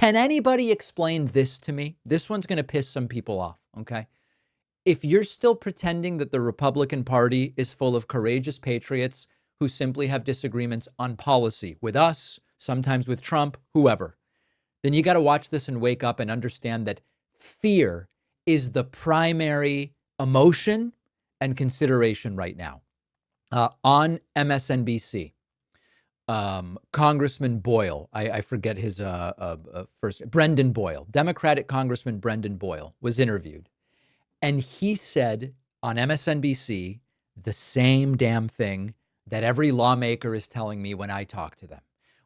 Can anybody explain this to me? This one's going to piss some people off, okay? If you're still pretending that the Republican Party is full of courageous patriots who simply have disagreements on policy with us, sometimes with Trump, whoever, then you got to watch this and wake up and understand that fear is the primary emotion and consideration right now. On MSNBC, Congressman Boyle, I forget his first, Brendan Boyle, Democratic Congressman Brendan Boyle was interviewed. And he said on MSNBC the same damn thing that every lawmaker is telling me when I talk to them,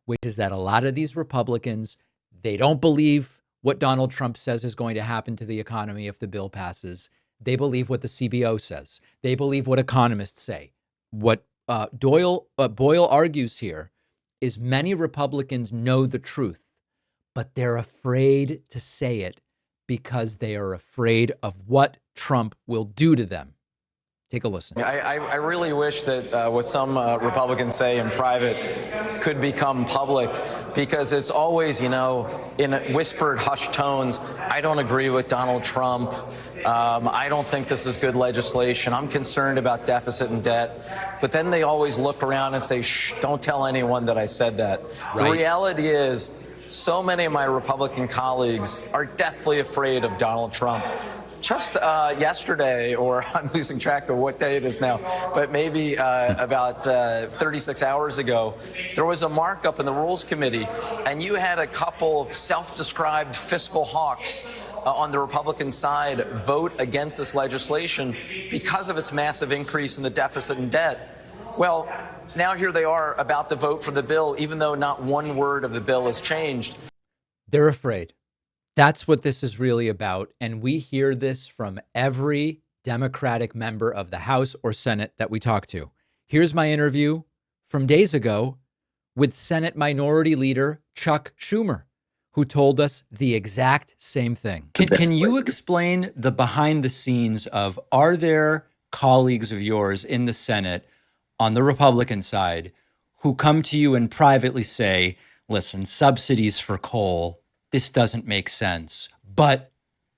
which is that a lot of these Republicans, they don't believe what Donald Trump says is going to happen to the economy if the bill passes. They believe what the CBO says. They believe what economists say. What Boyle argues here is many Republicans know the truth, but they're afraid to say it because they are afraid of what Trump will do to them. Take a listen. I really wish that what some Republicans say in private could become public, because it's always, in whispered, hushed tones. I don't agree with Donald Trump. I don't think this is good legislation. I'm concerned about deficit and debt. But then they always look around and say, shh, don't tell anyone that I said that. Right. The reality is, so many of my Republican colleagues are deathly afraid of Donald Trump. Just yesterday, or I'm losing track of what day it is now, but maybe about 36 hours ago, there was a markup in the Rules Committee, and you had a couple of self-described fiscal hawks on the Republican side vote against this legislation because of its massive increase in the deficit and debt. Well, now here they are about to vote for the bill, even though not one word of the bill has changed. They're afraid. That's what this is really about. And we hear this from every Democratic member of the House or Senate that we talk to. Here's my interview from days ago with Senate Minority Leader Chuck Schumer, who told us the exact same thing. Can you explain the behind the scenes of, are there colleagues of yours in the Senate on the Republican side who come to you and privately say, listen, subsidies for coal, this doesn't make sense, but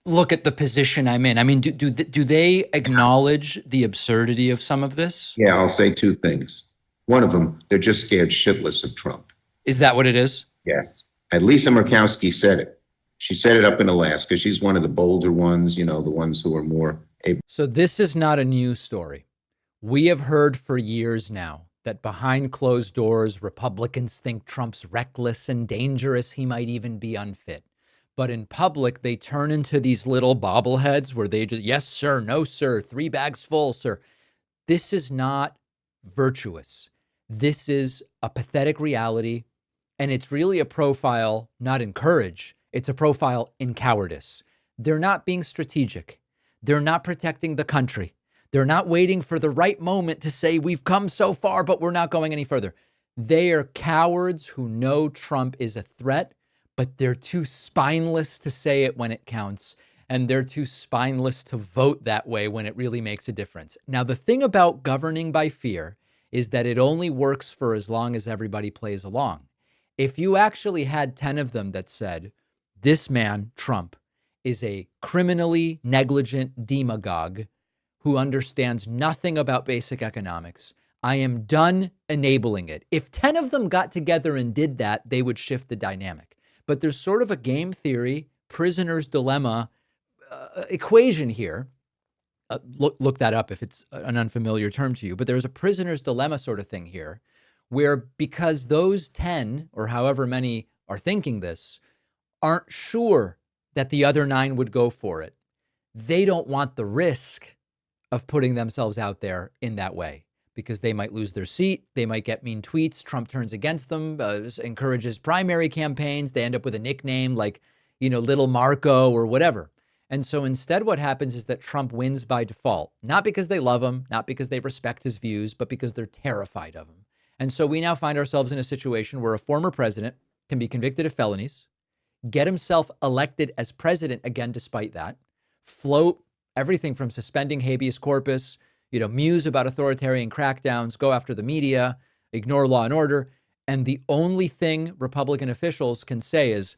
look at the position I'm in? I mean, do they acknowledge the absurdity of some of this? Yeah, I'll say two things. One of them, they're just scared shitless of Trump. Is that what it is? Yes. And Lisa Murkowski said it. She said it up in Alaska. She's one of the bolder ones, the ones who are more able. So this is not a news story. We have heard for years now that behind closed doors, Republicans think Trump's reckless and dangerous. He might even be unfit. But in public, they turn into these little bobbleheads where they just, yes, sir, no, sir, 3 bags full, sir. This is not virtuous. This is a pathetic reality. And it's really a profile, not in courage. It's a profile in cowardice. They're not being strategic. They're not protecting the country. They're not waiting for the right moment to say, we've come so far, but we're not going any further. They are cowards who know Trump is a threat, but they're too spineless to say it when it counts. And they're too spineless to vote that way when it really makes a difference. Now, the thing about governing by fear is that it only works for as long as everybody plays along. If you actually had 10 of them that said, this man, Trump, is a criminally negligent demagogue who understands nothing about basic economics, I am done enabling it. If 10 of them got together and did that, they would shift the dynamic. But there's sort of a game theory, prisoner's dilemma equation here. Look that up if it's an unfamiliar term to you. But there's a prisoner's dilemma sort of thing here, where because those 10 or however many are thinking this aren't sure that the other 9 would go for it, they don't want the risk of putting themselves out there in that way because they might lose their seat. They might get mean tweets. Trump turns against them, encourages primary campaigns. They end up with a nickname like, Little Marco or whatever. And so instead what happens is that Trump wins by default, not because they love him, not because they respect his views, but because they're terrified of him. And so we now find ourselves in a situation where a former president can be convicted of felonies, get himself elected as president again despite that, float everything from suspending habeas corpus, muse about authoritarian crackdowns, go after the media, ignore law and order. And the only thing Republican officials can say is,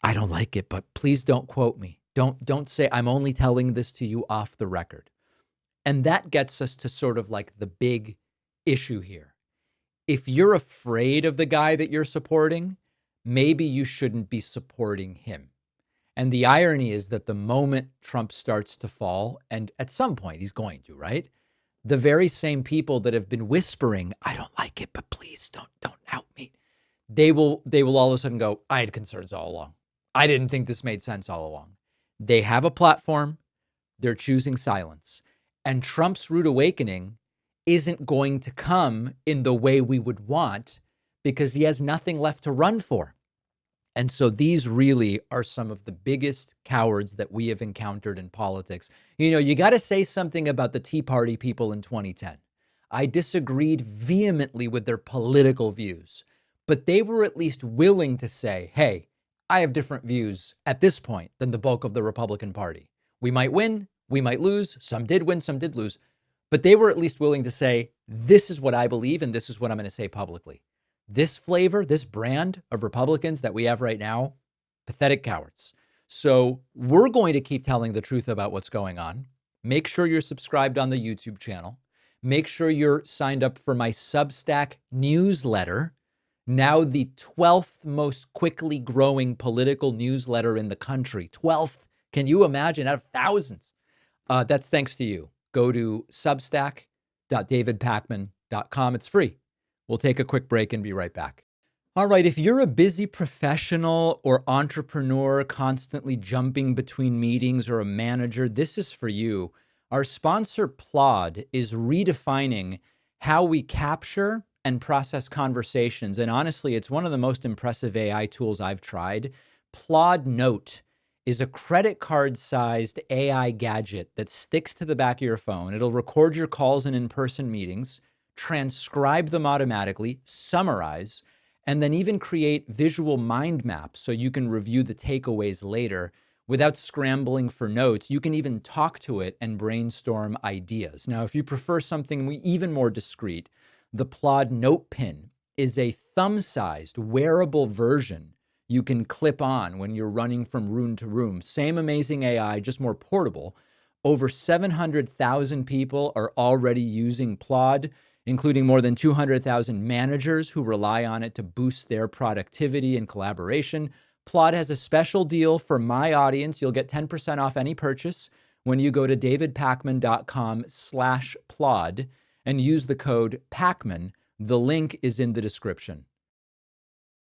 I don't like it, but please don't quote me. Don't say I'm only telling this to you off the record. And that gets us to sort of like the big issue here. If you're afraid of the guy that you're supporting, maybe you shouldn't be supporting him. And the irony is that the moment Trump starts to fall, and at some point he's going to, right? The very same people that have been whispering, I don't like it, but please don't out me. They will all of a sudden go, I had concerns all along. I didn't think this made sense all along. They have a platform. They're choosing silence. And Trump's rude awakening isn't going to come in the way we would want because he has nothing left to run for. And so these really are some of the biggest cowards that we have encountered in politics. You know, you got to say something about the Tea Party people in 2010. I disagreed vehemently with their political views, but they were at least willing to say, hey, I have different views at this point than the bulk of the Republican Party. We might win, we might lose. Some did win, some did lose. But they were at least willing to say, this is what I believe, and this is what I'm going to say publicly. This flavor, this brand of Republicans that we have right now, pathetic cowards. So we're going to keep telling the truth about what's going on. Make sure you're subscribed on the YouTube channel. Make sure you're signed up for my Substack newsletter, now the 12th most quickly growing political newsletter in the country. 12th. Can you imagine? Out of thousands. That's thanks to you. Go to substack.davidpakman.com. It's free. We'll take a quick break and be right back. All right, if you're a busy professional or entrepreneur constantly jumping between meetings or a manager, this is for you. Our sponsor, Plod, is redefining how we capture and process conversations. And honestly, it's one of the most impressive AI tools I've tried. Plod Note is a credit card-sized AI gadget that sticks to the back of your phone. It'll record your calls and in-person meetings, transcribe them automatically, summarize, and then even create visual mind maps so you can review the takeaways later without scrambling for notes. You can even talk to it and brainstorm ideas. Now, if you prefer something even more discreet, the Plod Note Pin is a thumb-sized wearable version you can clip on when you're running from room to room. Same amazing AI, just more portable. Over 700,000 people are already using Plod, including more than 200,000 managers who rely on it to boost their productivity and collaboration. Plod has a special deal for my audience. You'll get 10% off any purchase when you go to davidpakman.com/Plod and use the code PAKMAN. The link is in the description.